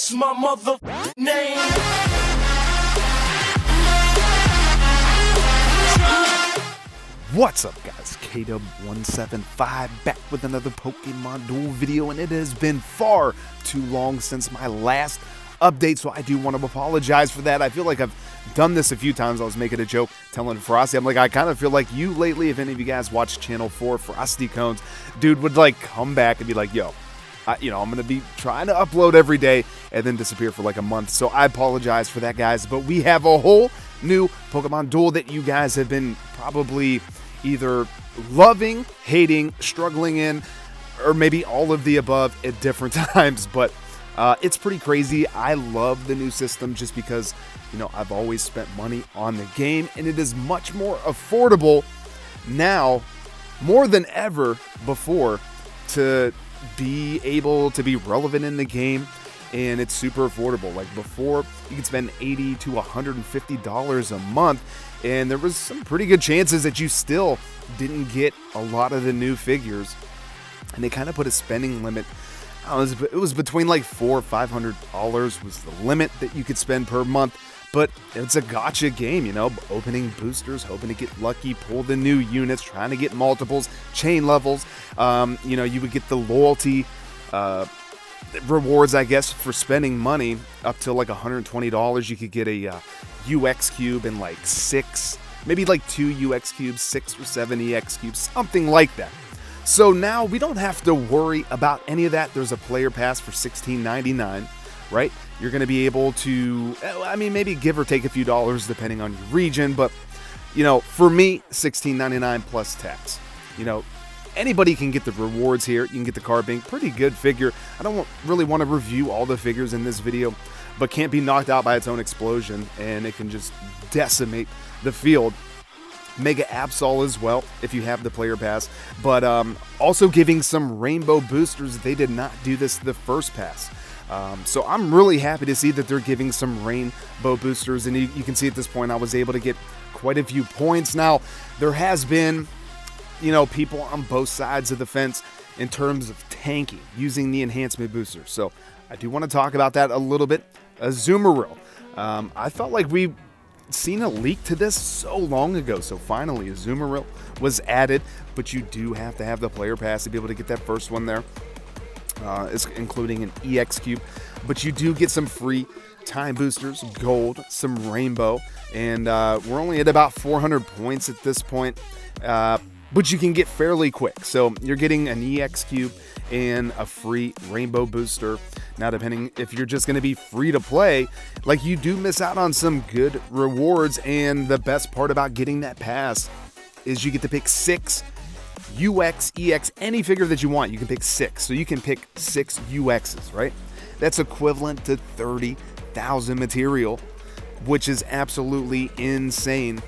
That's my mother name. What's up, guys? KW175 back with another Pokemon Duel video, and it has been far too long since my last update, so I do want to apologize for that. I feel like I've done this a few times. I was making a joke telling Frosty, I'm like, I kind of feel like you lately, if any of you guys watch Channel 4, Frosty Cones, dude would like come back and be like, yo, I'm going to be trying to upload every day and then disappear for like a month. So I apologize for that, guys. But we have a whole new Pokemon Duel that you guys have been probably either loving, hating, struggling in, or maybe all of the above at different times. But it's pretty crazy. I love the new system just because, I've always spent money on the game, and it is much more affordable now, more than ever before, to be able to be relevant in the game, and it's super affordable. Like before, you could spend $80 to $150 a month, and there was some pretty good chances that you still didn't get a lot of the new figures, and they kind of put a spending limit. It was between like $400 or $500 was the limit that you could spend per month. But it's a gotcha game, opening boosters, hoping to get lucky, pull the new units, trying to get multiples, chain levels. You would get the loyalty rewards, I guess, for spending money up to like $120. You could get a UX cube and like 6, maybe like 2 UX cubes, 6 or 7 EX cubes, something like that. So now we don't have to worry about any of that. There's a player pass for $16.99. Right? You're going to be able to, maybe give or take a few dollars depending on your region, but, for me, $16.99 plus tax. Anybody can get the rewards here. You can get the card bank, pretty good figure. I don't really want to review all the figures in this video, but can't be knocked out by its own explosion, and it can just decimate the field. Mega Absol as well, if you have the player pass, but also giving some rainbow boosters. They did not do this the first pass. So I'm really happy to see that they're giving some rainbow boosters, and you can see at this point I was able to get quite a few points. Now, there has been, people on both sides of the fence in terms of tanking, using the enhancement booster. So I do want to talk about that a little bit. Azumarill. I felt like we've seen a leak to this so long ago, so finally Azumarill was added, but you do have to have the player pass to be able to get that first one there. Including an EX cube, but you do get some free time boosters, gold, some rainbow, and we're only at about 400 points at this point, but you can get fairly quick. So you're getting an EX cube and a free rainbow booster. Now, depending if you're just going to be free to play, like, you do miss out on some good rewards, and the best part about getting that pass is you get to pick 6 UX, EX, any figure that you want. You can pick 6. So you can pick 6 UXs, right? That's equivalent to 30,000 material, which is absolutely insane.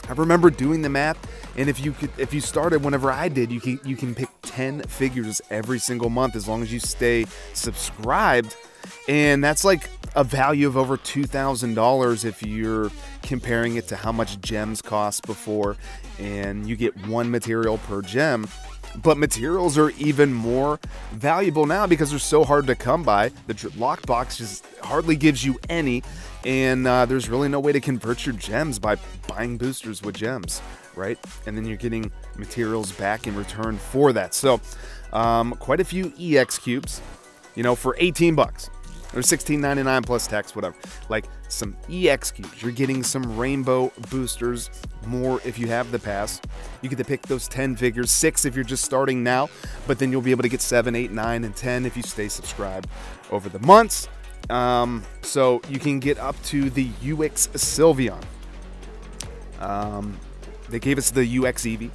I remember doing the math, and if you started whenever I did, you can pick 10 figures every single month as long as you stay subscribed, and that's like a value of over $2,000 if you're comparing it to how much gems cost before, and you get 1 material per gem. But materials are even more valuable now because they're so hard to come by. The lockbox just hardly gives you any, and there's really no way to convert your gems by buying boosters with gems, right? And then you're getting materials back in return for that. So quite a few EX cubes, for 18 bucks. Or $16.99 plus tax, whatever. Like some EX cubes. You're getting some rainbow boosters, more if you have the pass. You get to pick those 10 figures, 6 if you're just starting now, but then you'll be able to get 7, 8, 9, and 10 if you stay subscribed over the months. So you can get up to the UX Sylveon. They gave us the UX Eevee,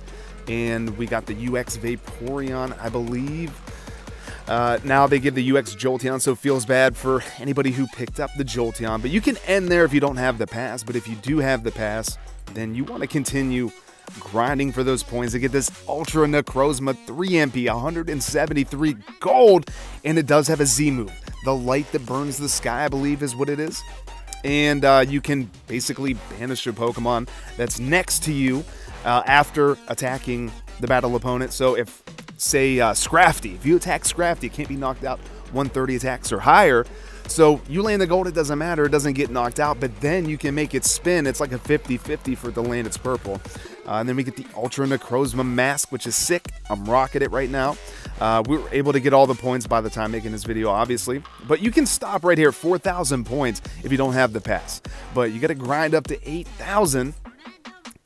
and we got the UX Vaporeon, I believe. Now they give the UX Jolteon, so it feels bad for anybody who picked up the Jolteon. But you can end there if you don't have the pass. But if you do have the pass, then you want to continue grinding for those points to get this Ultra Necrozma 3 MP, 173 gold. And it does have a Z move. The light that burns the sky, I believe, is what it is. And you can basically banish your Pokemon that's next to you after attacking the battle opponent. So if, say, Scrafty, if you attack Scrafty, it can't be knocked out 130 attacks or higher. So you land the gold, it doesn't matter, it doesn't get knocked out, but then you can make it spin. It's like a 50-50 for it to land its purple. And then we get the Ultra Necrozma mask, which is sick. I'm rocking it right now. We were able to get all the points by the time making this video, obviously. But you can stop right here, 4,000 points if you don't have the pass. But you got to grind up to 8,000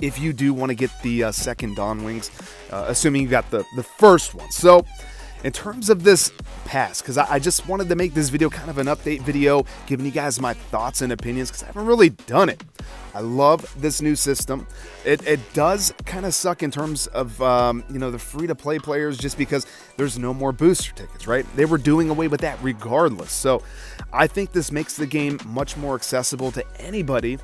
if you do want to get the second Dawn Wings, assuming you got the first one. So in terms of this pass, because I just wanted to make this video kind of an update video, giving you guys my thoughts and opinions, because I haven't really done it. I love this new system. It does kind of suck in terms of, you know, the free-to-play players, just because there's no more booster tickets, right? They were doing away with that regardless. So I think this makes the game much more accessible to anybody.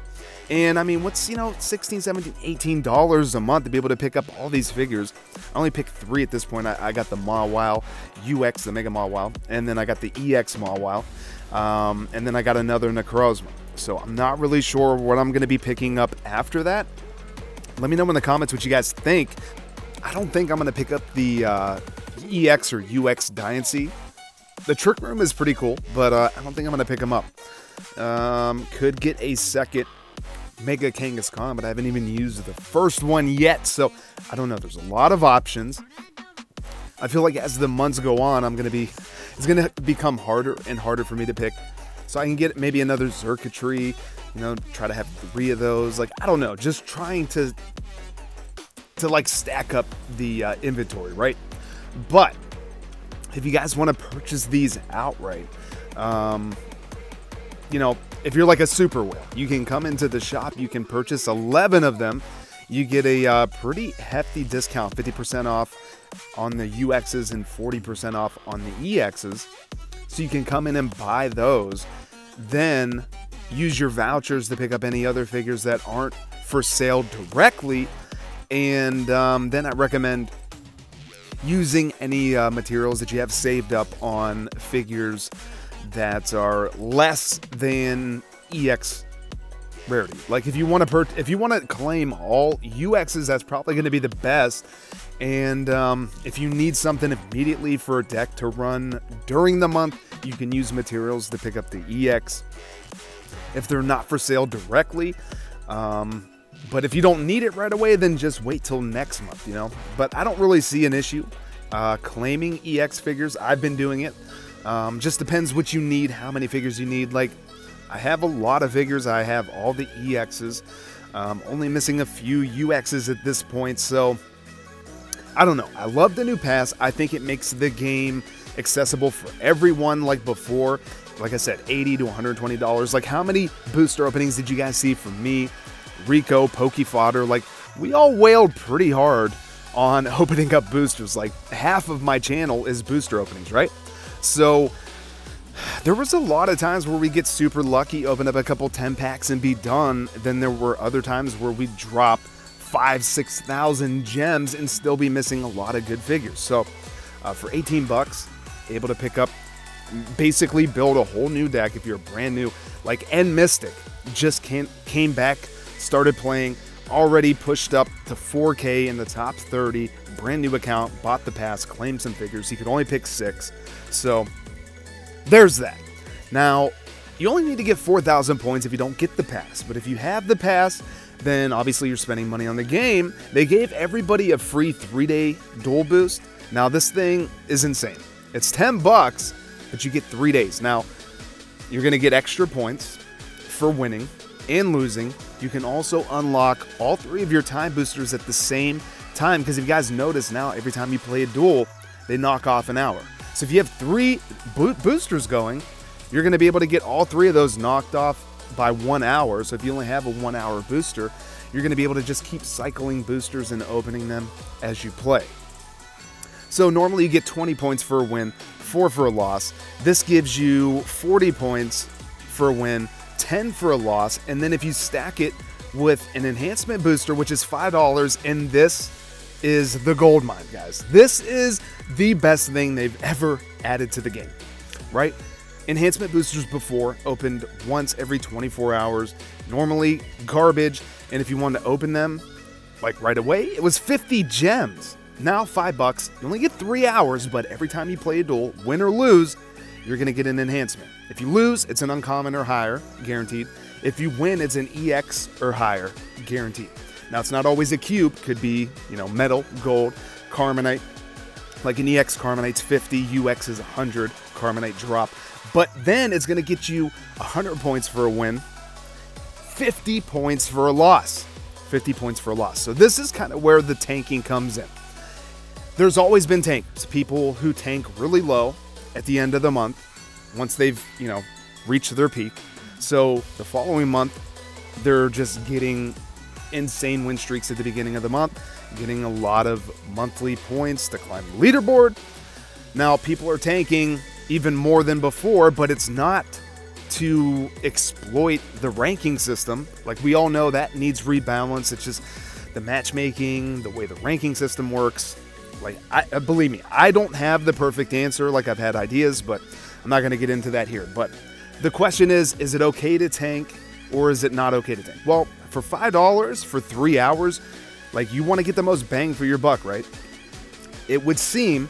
And I mean, what's, you know, $16, $17, $18 a month to be able to pick up all these figures? I only picked 3 at this point. I got the Mawile UX, the Mega Mawile, and then I got the EX Mawile, and then I got another Necrozma. So I'm not really sure what I'm going to be picking up after that. Let me know in the comments what you guys think. I don't think I'm going to pick up the EX or UX Diancie. The Trick Room is pretty cool, but I don't think I'm going to pick them up. Could get a second Mega Kangaskhan, but I haven't even used the first one yet, so I don't know. There's a lot of options. I feel like as the months go on, it's gonna become harder and harder for me to pick. So I can get maybe another Xurkitree, you know, try to have 3 of those. Like, I don't know, just trying to like stack up the inventory, right? But if you guys want to purchase these outright, you know, if you're like a super whale, you can come into the shop, you can purchase 11 of them. You get a pretty hefty discount, 50% off on the UXs and 40% off on the EXs. So you can come in and buy those, then use your vouchers to pick up any other figures that aren't for sale directly. And then I recommend using any materials that you have saved up on figures that are less than EX rarity. Like if you want to claim all UXs, that's probably going to be the best. And if you need something immediately for a deck to run during the month, you can use materials to pick up the EX if they're not for sale directly. But if you don't need it right away, then just wait till next month, you know. But I don't really see an issue claiming EX figures. I've been doing it. Just depends what you need, how many figures you need. Like, I have a lot of figures. I have all the EXs, only missing a few UXs at this point. So I don't know. I love the new pass. I think it makes the game accessible for everyone like before. Like I said, $80 to $120. Like, how many booster openings did you guys see from me, Rico, Pokefodder? Like, we all wailed pretty hard on opening up boosters. Like, half of my channel is booster openings, right? So there was a lot of times where we get super lucky, open up a couple 10 packs and be done. Then there were other times where we drop 5,000 to 6,000 gems and still be missing a lot of good figures. So for 18 bucks, able to pick up, basically build a whole new deck if you're brand new. Like N Mystic just came back, started playing, already pushed up to 4K in the top 30, brand new account, bought the pass, claimed some figures. He could only pick 6. So there's that. Now, you only need to get 4,000 points if you don't get the pass. But if you have the pass, then obviously you're spending money on the game. They gave everybody a free 3-day duel boost. Now, this thing is insane. It's 10 bucks, but you get 3 days. Now, you're going to get extra points for winning and losing. You can also unlock all 3 of your time boosters at the same time, because if you guys notice now, every time you play a duel, they knock off an hour. So if you have 3 boosters going, you're going to be able to get all 3 of those knocked off by 1 hour. So if you only have a 1-hour booster, you're going to be able to just keep cycling boosters and opening them as you play. So normally you get 20 points for a win, 4 for a loss. This gives you 40 points for a win, 10 for a loss, and then if you stack it with an enhancement booster, which is $5, and this is the gold mine, guys. This is the best thing they've ever added to the game, right? Enhancement boosters before opened once every 24 hours, normally garbage, and if you wanted to open them like right away, it was 50 gems. Now $5, you only get 3 hours, but every time you play a duel, win or lose, you're going to get an enhancement. If you lose, it's an uncommon or higher, guaranteed. If you win, it's an EX or higher, guaranteed. Now, it's not always a cube. Could be, metal, gold, Carbonite. Like an EX Carbonite's 50, UX is 100, Carbonite drop. But then it's going to get you 100 points for a win, 50 points for a loss. 50 points for a loss. So this is kind of where the tanking comes in. There's always been tankers, people who tank really low at the end of the month once they've, reached their peak. So the following month, they're just getting insane win streaks at the beginning of the month, getting a lot of monthly points to climb the leaderboard. Now, people are tanking even more than before, but it's not to exploit the ranking system. Like, we all know that needs rebalance. It's just the matchmaking, the way the ranking system works. Like, believe me, I don't have the perfect answer. Like, I've had ideas, but I'm not going to get into that here. But the question is it okay to tank or is it not okay to tank? Well, for $5 for 3 hours, like, you want to get the most bang for your buck, right? It would seem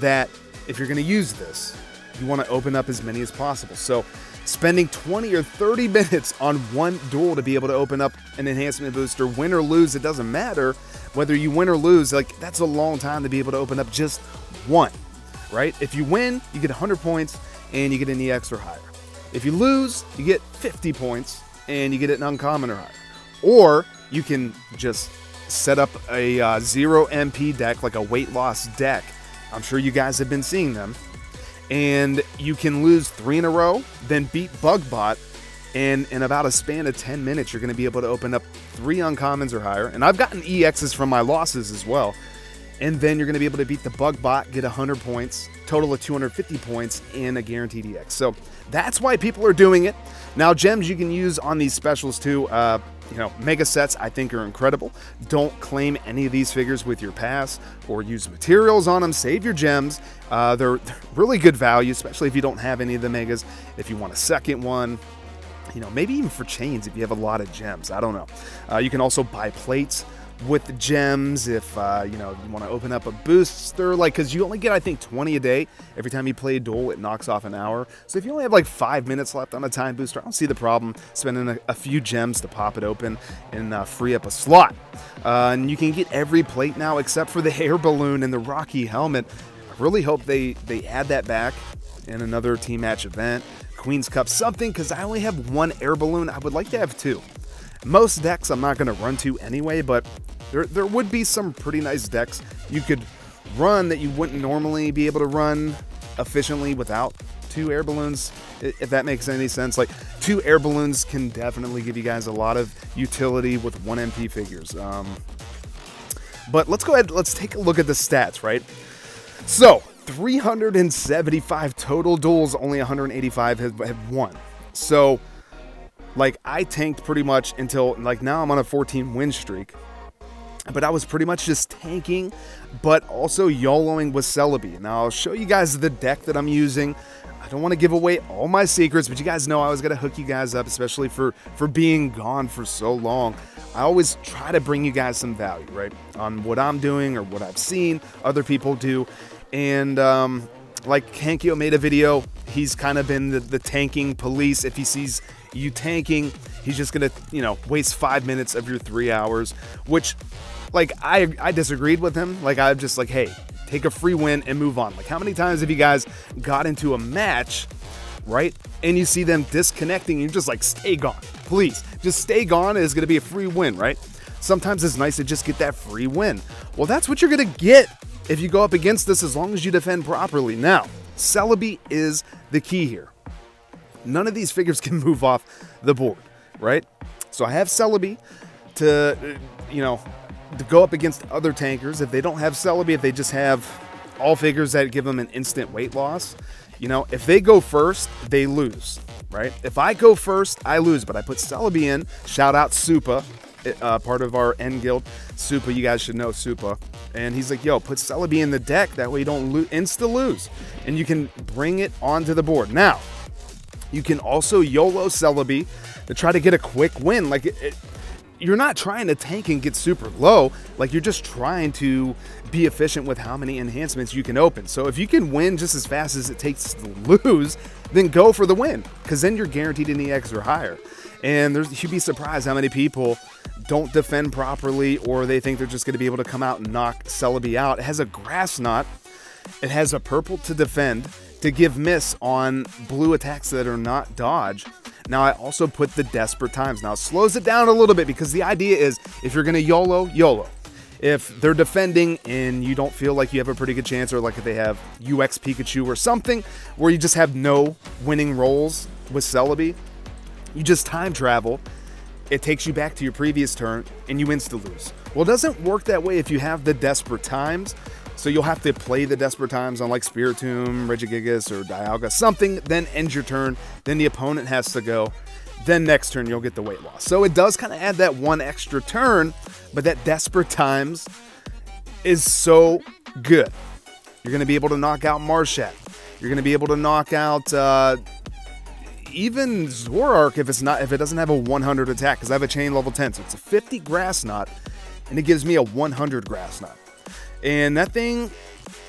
that if you're going to use this, you want to open up as many as possible. So spending 20 or 30 minutes on one duel to be able to open up an enhancement booster, win or lose, it doesn't matter whether you win or lose. Like, that's a long time to be able to open up just one, right? If you win, you get 100 points and you get an EX or higher. If you lose, you get 50 points and you get an uncommon or higher. Or you can just set up a 0 MP deck, like a weight loss deck. I'm sure you guys have been seeing them. And you can lose 3 in a row, then beat Bugbot, and in about a span of 10 minutes, you're going to be able to open up 3 uncommons or higher. And I've gotten EXs from my losses as well. And then you're going to be able to beat the Bugbot, get 100 points, total of 250 points, and a guaranteed EX. So that's why people are doing it. Now, gems you can use on these specials too. Mega sets I think are incredible. Don't claim any of these figures with your pass or use materials on them. Save your gems. They're really good value, especially if you don't have any of the megas. If you want a second one, maybe even for chains if you have a lot of gems. I don't know. You can also buy plates with gems if you want to open up a booster, because you only get, I think, 20 a day. Every time you play a duel, it knocks off an hour. So if you only have like 5 minutes left on a time booster, I don't see the problem spending a few gems to pop it open and free up a slot. And you can get every plate now except for the air balloon and the Rocky helmet. I really hope they add that back in another team match event, Queen's Cup, something, because I only have 1 air balloon. I would like to have 2. Most decks I'm not going to run to anyway, but there would be some pretty nice decks you could run that you wouldn't normally be able to run efficiently without 2 air balloons, if that makes any sense. Like, 2 air balloons can definitely give you guys a lot of utility with 1 MP figures. But let's go ahead, let's take a look at the stats, right? So, 375 total duels, only 185 have won. So, like, I tanked pretty much until, like, now I'm on a 14 win streak. But I was pretty much just tanking, but also YOLOing with Celebi. Now, I'll show you guys the deck that I'm using. I don't want to give away all my secrets, but you guys know I was going to hook you guys up, especially for being gone for so long. I always try to bring you guys some value, right, on what I'm doing or what I've seen other people do. And, like, Hankio made a video. He's kind of been the tanking police. If he sees you tanking, he's just going to, waste 5 minutes of your 3 hours, which, like, I disagreed with him. Like, I'm just like, hey, take a free win and move on. Like, how many times have you guys got into a match, right, and you see them disconnecting and you're just like, stay gone, please, just stay gone. It's going to be a free win, right? Sometimes it's nice to just get that free win. Well, that's what you're going to get if you go up against this, as long as you defend properly. Now, Celebi is the key here. None of these figures can move off the board, right? So I have Celebi to, to go up against other tankers. If they don't have Celebi, if they just have all figures that give them an instant weight loss, if they go first, they lose, right? If I go first, I lose, but I put Celebi in. Shout out Supa, part of our end guild. Supa, you guys should know Supa. And he's like, yo, put Celebi in the deck. That way you don't insta-lose. And you can bring it onto the board. Now, you can also YOLO Celebi to try to get a quick win. Like, you're not trying to tank and get super low. Like, you're just trying to be efficient with how many enhancements you can open. So if you can win just as fast as it takes to lose, then go for the win, because then you're guaranteed an EX or higher. And you'd be surprised how many people don't defend properly, or they think they're just going to be able to come out and knock Celebi out. It has a grass knot. It has a purple to defend, to give miss on blue attacks that are not dodge. Now, I also put the Desperate Times. Now, it slows it down a little bit, because the idea is, if you're going to YOLO, YOLO. If they're defending and you don't feel like you have a pretty good chance, or like if they have UX Pikachu or something where you just have no winning rolls with Celebi, you just time travel. It takes you back to your previous turn and you insta-lose. Well, it doesn't work that way if you have the Desperate Times. So you'll have to play the Desperate Times on like Spiritomb, Regigigas, or Dialga, something, then end your turn, then the opponent has to go, then next turn you'll get the weight loss. So it does kind of add that one extra turn, but that Desperate Times is so good. You're going to be able to knock out Marshat. You're going to be able to knock out even Zoroark if it doesn't have a 100 attack, because I have a chain level 10, so it's a 50 Grass Knot, and it gives me a 100 Grass Knot. And that thing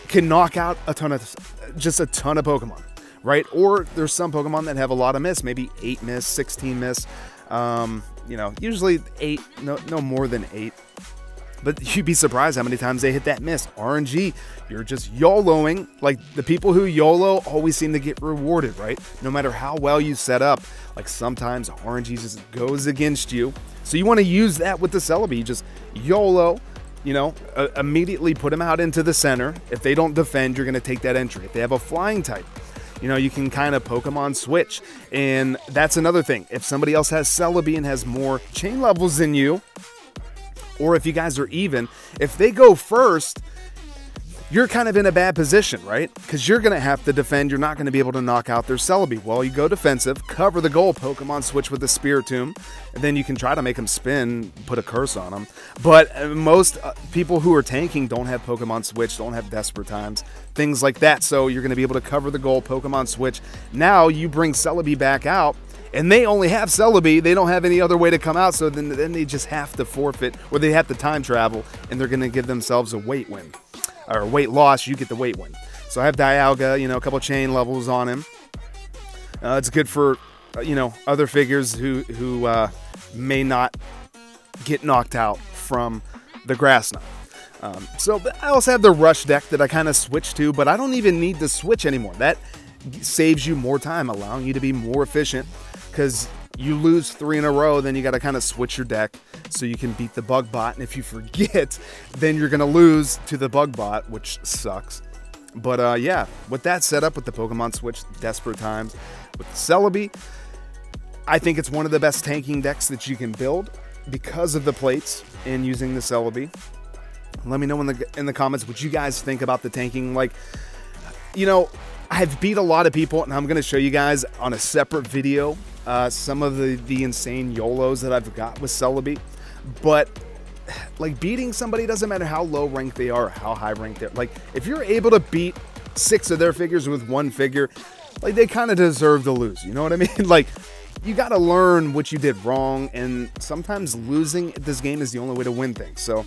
can knock out a ton of Pokemon, right? Or there's some Pokemon that have a lot of miss, maybe 8 miss, 16 miss. You know, usually 8, no more than 8. But you'd be surprised how many times they hit that miss. RNG, you're just YOLOing. Like, the people who YOLO always seem to get rewarded, right? No matter how well you set up. Like, sometimes RNG just goes against you. So you want to use that with the Celebi. You just YOLO. You know, immediately put them out into the center. If they don't defend, you're going to take that entry. If they have a flying type, you know, you can kind of Pokemon switch. And that's another thing. If somebody else has Celebi and has more chain levels than you, or if you guys are even, if they go first, you're kind of in a bad position, right? Because you're going to have to defend. You're not going to be able to knock out their Celebi. Well, you go defensive, cover the goal, Pokemon switch with the Spiritomb, and then you can try to make them spin, put a curse on them. But most people who are tanking don't have Pokemon switch, don't have Desperate Times, things like that. So you're going to be able to cover the goal, Pokemon switch. Now you bring Celebi back out, and they only have Celebi. They don't have any other way to come out, so then they just have to forfeit, or they have to time travel, and they're going to give themselves a weight win. Or weight loss, you get the weight win. So I have Dialga, you know, a couple chain levels on him. It's good for, you know, other figures who may not get knocked out from the Grass Knot. So I also have the Rush deck that I kind of switched to, but I don't even need to switch anymore. That saves you more time, allowing you to be more efficient, because you lose 3 in a row, then you got to kind of switch your deck so you can beat the bug bot. And if you forget, then you're going to lose to the bug bot, which sucks. But yeah, with that setup, with the Pokemon switch, Desperate Times, with the Celebi, I think it's one of the best tanking decks that you can build because of the plates and using the Celebi. Let me know in the comments what you guys think about the tanking. Like, you know, I've beat a lot of people, and I'm going to show you guys on a separate video some of the insane YOLOs that I've got with Celebi. But like, beating somebody doesn't matter how low ranked they are or how high ranked they're. Like, if you're able to beat 6 of their figures with 1 figure, like, they kind of deserve to lose. You know what I mean? Like, you got to learn what you did wrong, and sometimes losing at this game is the only way to win things. So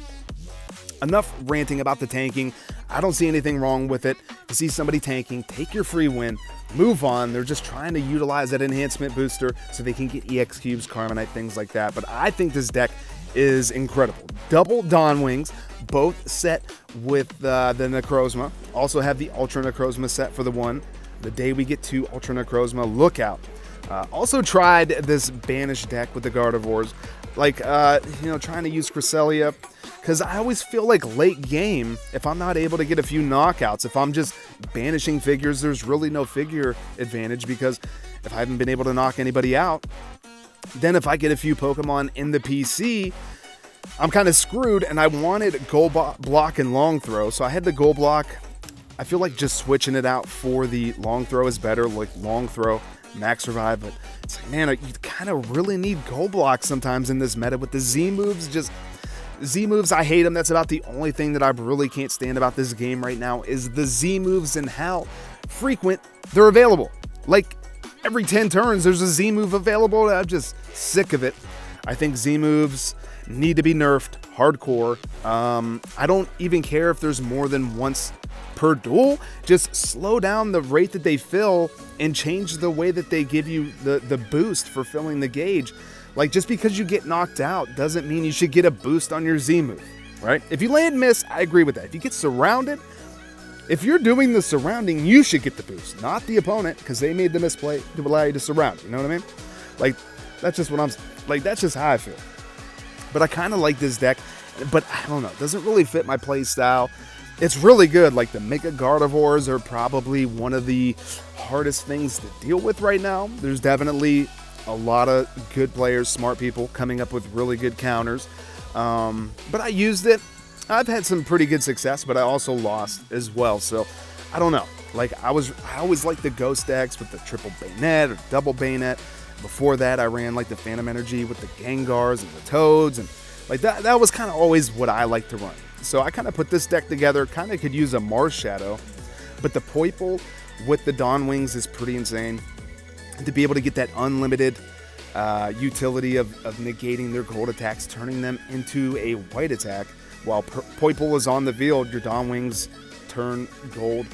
enough ranting about the tanking. I don't see anything wrong with it. If you see somebody tanking, take your free win, move on. They're just trying to utilize that enhancement booster so they can get EX cubes, Carbonite, things like that. But I think this deck is incredible. Double Dawn Wings, both set with the Necrozma. Also have the Ultra Necrozma set for the one. The day we get to Ultra Necrozma, look out. Also tried this Banish deck with the Gardevoirs. Like, you know, trying to use Cresselia, because I always feel like late game, if I'm not able to get a few knockouts, if I'm just banishing figures, there's really no figure advantage, because if I haven't been able to knock anybody out, then if I get a few Pokemon in the PC, I'm kind of screwed. And I wanted Goal Block and Long Throw, so I had the Goal Block. I feel like just switching it out for the Long Throw is better, like Long Throw, Max Revive. But it's like, man, you kind of really need Goal Block sometimes in this meta with the Z moves. Just Z moves, I hate them. That's about the only thing that I really can't stand about this game right now, is the Z moves and how frequent they're available. Like, every 10 turns, there's a Z move available. I'm just sick of it. I think Z moves need to be nerfed hardcore. I don't even care if there's more than once per duel. Just slow down the rate that they fill and change the way that they give you the boost for filling the gauge. Like, just because you get knocked out doesn't mean you should get a boost on your Z move, right? If you land miss, I agree with that. If you get surrounded, if you're doing the surrounding, you should get the boost, not the opponent, because they made the misplay to allow you to surround. You know what I mean? Like, that's just what I'm, like, that's just how I feel. But I kind of like this deck, but I don't know, it doesn't really fit my play style. It's really good. Like, the Mega Gardevoirs are probably one of the hardest things to deal with right now. There's definitely a lot of good players, smart people coming up with really good counters. But I used it. I've had some pretty good success, but I also lost as well. So I don't know. Like, I always liked the Ghost decks with the triple Bayonet or double Bayonet. Before that, I ran like the Phantom Energy with the Gengars and the Toads, and like that was kind of always what I like to run. So I kind of put this deck together. Kind of could use a Mars Shadow, but the Poiple with the Dawn Wings is pretty insane. To be able to get that unlimited utility of negating their gold attacks, turning them into a white attack. While Poiple is on the field, your Dawn Wings turn gold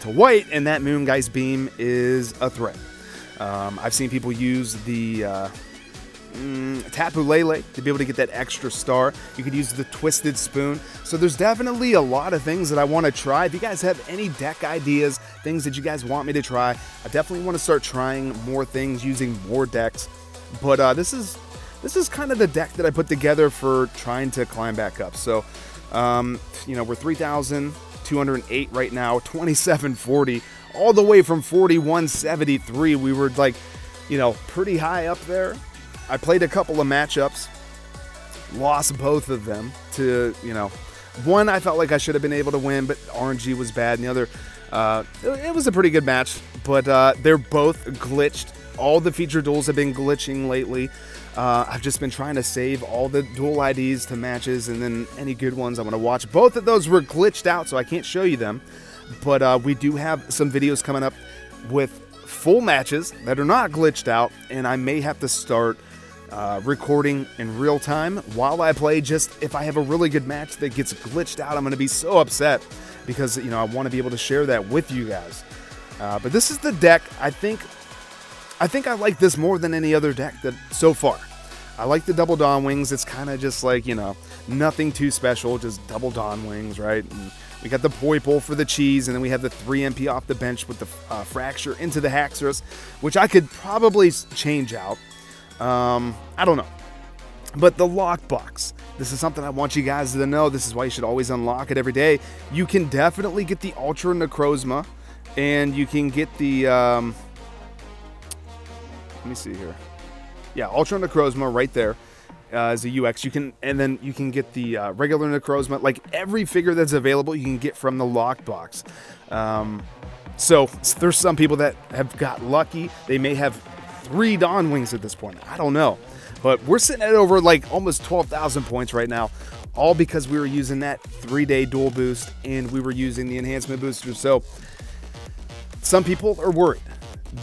to white, and that Moongeist Beam is a threat. I've seen people use the Tapu Lele to be able to get that extra star. You could use the Twisted Spoon. So there's definitely a lot of things that I want to try. If you guys have any deck ideas, things that you guys want me to try, I definitely want to start trying more things, using more decks. But this is kind of the deck that I put together for trying to climb back up. So, you know, we're 3,208 right now, 2740, all the way from 4173. We were like, you know, pretty high up there. I played a couple of matchups, lost both of them to, you know, one I felt like I should have been able to win, but RNG was bad, and the other, it was a pretty good match, but they're both glitched. All the feature duels have been glitching lately. I've just been trying to save all the duel IDs to matches, and then any good ones I want to watch. Both of those were glitched out, so I can't show you them, but we do have some videos coming up with full matches that are not glitched out, and I may have to start recording in real time while I play. Just if I have a really good match that gets glitched out, I'm going to be so upset because, you know, I want to be able to share that with you guys. But this is the deck. I think I like this more than any other deck that so far. I like the double Dawn Wings. It's kind of just like, you know, nothing too special, just double Dawn Wings, right? And we got the Poiple for the cheese, and then we have the 3 MP off the bench with the Fracture into the Haxorus, which I could probably change out. I don't know. But the lockbox, this is something I want you guys to know. This is why you should always unlock it every day. You can definitely get the Ultra Necrozma, and you can get the, let me see here. Yeah, Ultra Necrozma right there as a UX. You can, and then you can get the regular Necrozma. Like, every figure that's available, you can get from the lockbox. So there's some people that have got lucky. They may have 3 Dawn Wings at this point. I don't know. But we're sitting at over like almost 12,000 points right now, all because we were using that 3-day dual boost and we were using the enhancement booster. So some people are worried.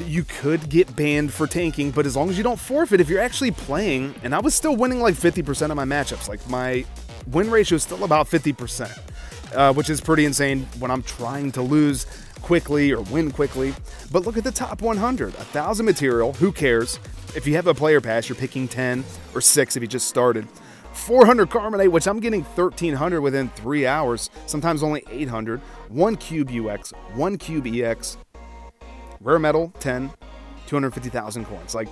You could get banned for tanking, but as long as you don't forfeit, if you're actually playing, and I was still winning like 50% of my matchups, like my win ratio is still about 50%, which is pretty insane when I'm trying to lose quickly or win quickly. But look at the top 100, 1,000 material, who cares? If you have a player pass, you're picking 10 or 6 if you just started. 400 Carbonate, which I'm getting 1,300 within 3 hours, sometimes only 800. 1 cube UX, 1 cube EX, rare metal, 10, 250,000 coins. Like,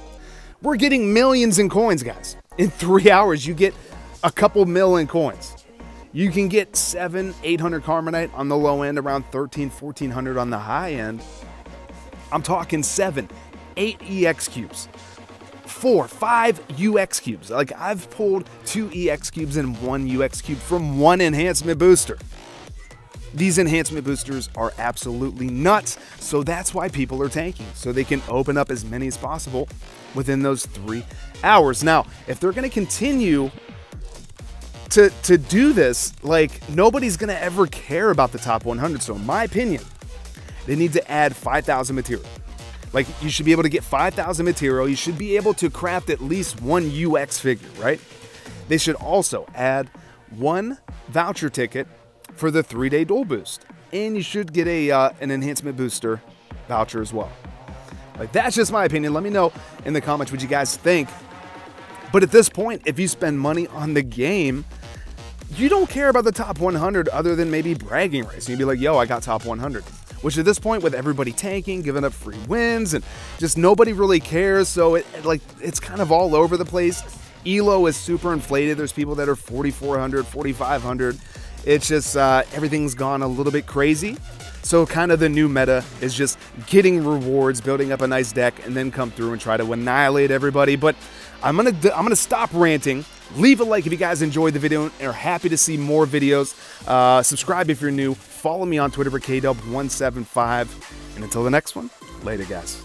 we're getting millions in coins, guys. In 3 hours, you get a couple million coins. You can get 700, 800 Carbonite on the low end, around 1,300, 1,400 on the high end. I'm talking 7, 8 EX cubes, 4, 5 UX cubes. Like, I've pulled 2 EX cubes and 1 UX cube from 1 enhancement booster. These enhancement boosters are absolutely nuts, so that's why people are tanking, so they can open up as many as possible within those 3 hours. Now, if they're going to continue to do this, like, nobody's going to ever care about the top 100. So in my opinion, they need to add 5,000 material. Like, you should be able to get 5,000 material. You should be able to craft at least 1 UX figure, right? they should also add 1 voucher ticket for the 3-day duel boost. And you should get an enhancement booster voucher as well. Like, that's just my opinion. Let me know in the comments what you guys think. But at this point, if you spend money on the game, you don't care about the top 100 other than maybe bragging rights. And you'd be like, yo, I got top 100. Which at this point, with everybody tanking, giving up free wins, and just nobody really cares, so it's kind of all over the place. Elo is super inflated. There's people that are 4,400, 4,500. It's just everything's gone a little bit crazy. So kind of the new meta is just getting rewards, building up a nice deck, and then come through and try to annihilate everybody. But I'm gonna stop ranting. Leave a like if you guys enjoyed the video and are happy to see more videos. Subscribe if you're new. Follow me on Twitter for KW175. And until the next one, later, guys.